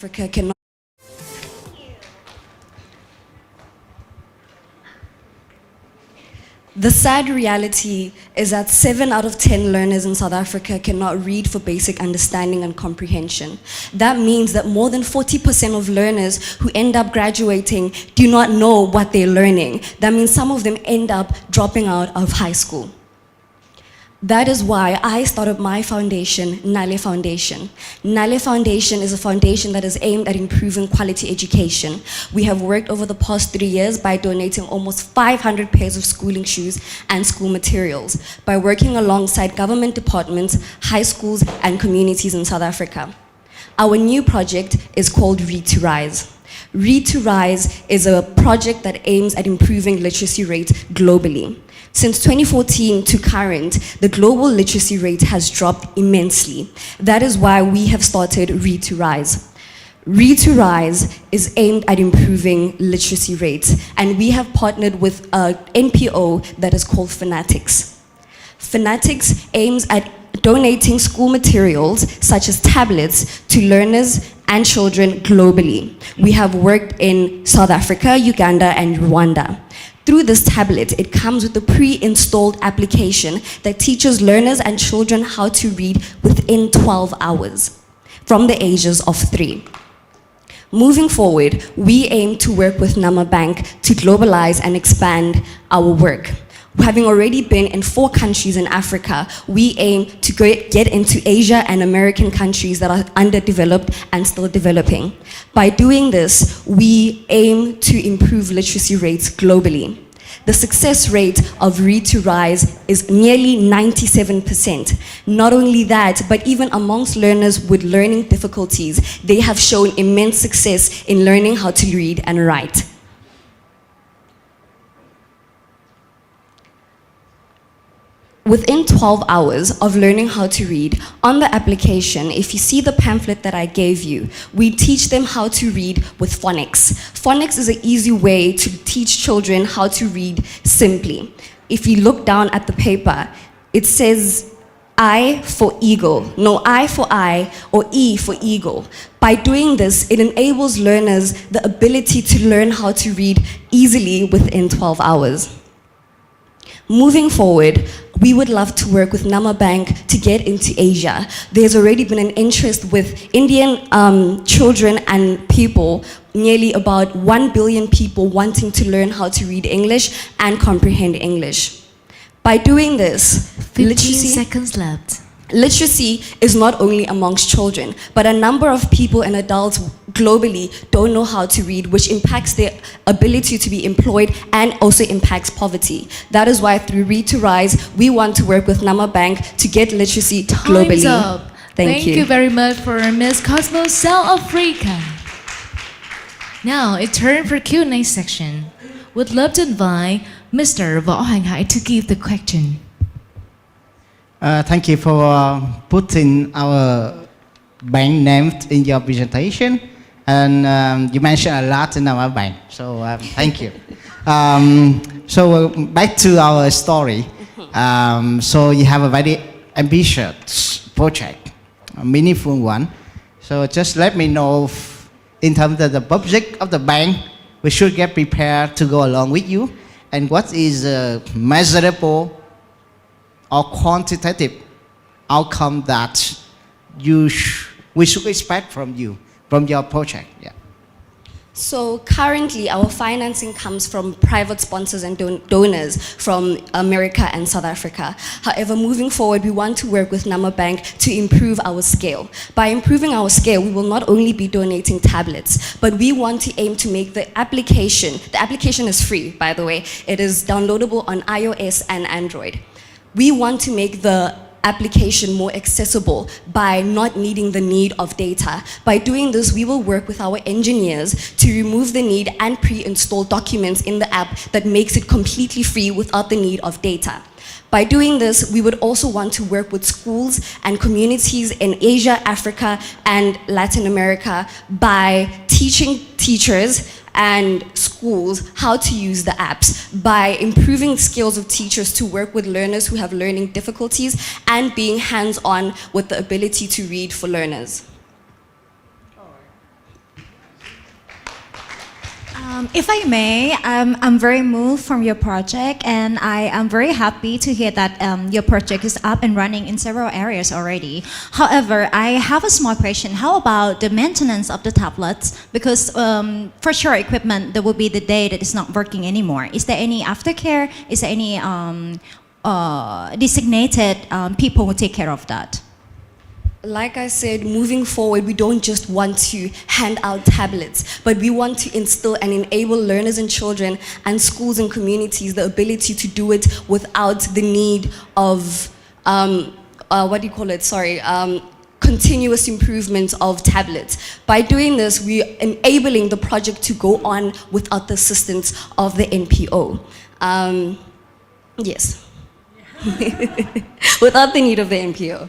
Africa cannot. The sad reality is that 7 out of 10 learners in South Africa cannot read for basic understanding and comprehension. That means that more than 40% of learners who end up graduating do not know what they're learning. That means some of them end up dropping out of high school. That is why I started my foundation, Nale Foundation. Nale Foundation is a foundation that is aimed at improving quality education. We have worked over the past 3 years by donating almost 500 pairs of schooling shoes and school materials, by working alongside government departments, high schools, and communities in South Africa. Our new project is called Read to Rise. Read to Rise is a project that aims at improving literacy rates globally. Since 2014 to current, the global literacy rate has dropped immensely. That is why we have started Read to Rise. Read to Rise is aimed at improving literacy rates, and we have partnered with an NPO that is called Fanatics. Fanatics aims at donating school materials such as tablets to learners and children globally. We have worked in South Africa, Uganda, and Rwanda. Through this tablet, it comes with a pre-installed application that teaches learners and children how to read within 12 hours, from the ages of 3. Moving forward, we aim to work with Nama Bank to globalize and expand our work. Having already been in 4 countries in Africa, we aim to get into Asia and American countries that are underdeveloped and still developing. By doing this, we aim to improve literacy rates globally. The success rate of Read to Rise is nearly 97%. Not only that, but even amongst learners with learning difficulties, they have shown immense success in learning how to read and write. Within 12 hours of learning how to read, on the application, if you see the pamphlet that I gave you, we teach them how to read with phonics. Phonics is an easy way to teach children how to read simply. If you look down at the paper, it says I for eagle, no, I for eye, or E for eagle. By doing this, it enables learners the ability to learn how to read easily within 12 hours. Moving forward, we would love to work with Nama Bank to get into Asia. There's already been an interest with Indian children and people, nearly about 1 billion people wanting to learn how to read English and comprehend English. By doing this, 15 seconds left. Literacy is not only amongst children, but a number of people and adults globally don't know how to read, which impacts their ability to be employed and also impacts poverty. That is why through Read to Rise, we want to work with Nama Bank to get literacy globally. Time's up. Thank you very much for Ms. Cosmo, South Africa. Now it's turn for Q&A section. Would love to invite Mr. Võ Hoàng Hải to give the question. Thank you for putting our bank name in your presentation, and you mentioned a lot in our bank, so thank you. So back to our story. So you have a very ambitious project, a meaningful one. So just let me know in terms of the budget of the bank, we should get prepared to go along with you, and what is measurable or quantitative outcome that we should expect from you, from your project? Yeah. So currently, our financing comes from private sponsors and donors from America and South Africa. However, moving forward, we want to work with Nama Bank to improve our scale. By improving our scale, we will not only be donating tablets, but we want to aim to make the application is free, by the way. It is downloadable on iOS and Android. We want to make the application more accessible by not needing the need of data. By doing this, we will work with our engineers to remove the need and pre-install documents in the app that makes it completely free without the need of data. By doing this, we would also want to work with schools and communities in Asia, Africa, and Latin America by teaching teachers and schools how to use the apps, by improving skills of teachers to work with learners who have learning difficulties and being hands-on with the ability to read for learners. If I may, I'm very moved from your project, and I am very happy to hear that your project is up and running in several areas already. However, I have a small question. How about the maintenance of the tablets? Because for sure, equipment, there will be the day that it's not working anymore. Is there any aftercare? Is there any designated people who take care of that? Like I said, moving forward, we don't just want to hand out tablets, but we want to instill and enable learners and children and schools and communities the ability to do it without the need of, continuous improvement of tablets. By doing this, we're enabling the project to go on without the assistance of the NPO. Yes. Without the need of the NPO.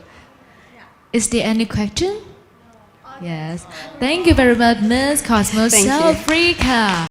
Is there any question? Yes. Thank you very much, Miss Cosmos Thank you. South Africa.